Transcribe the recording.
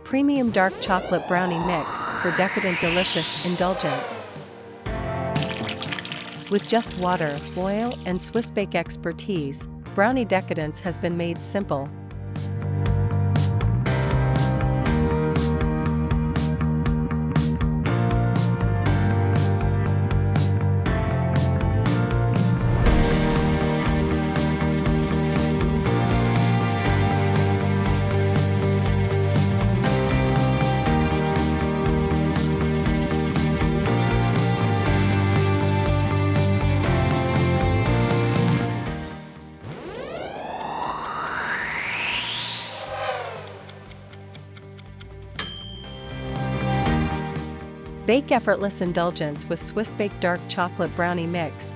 premium dark chocolate brownie mix for decadent delicious indulgence. With just water, oil, and SwissBake expertise, brownie decadence has been made simple. Bake effortless indulgence with SwissBake dark chocolate brownie mix,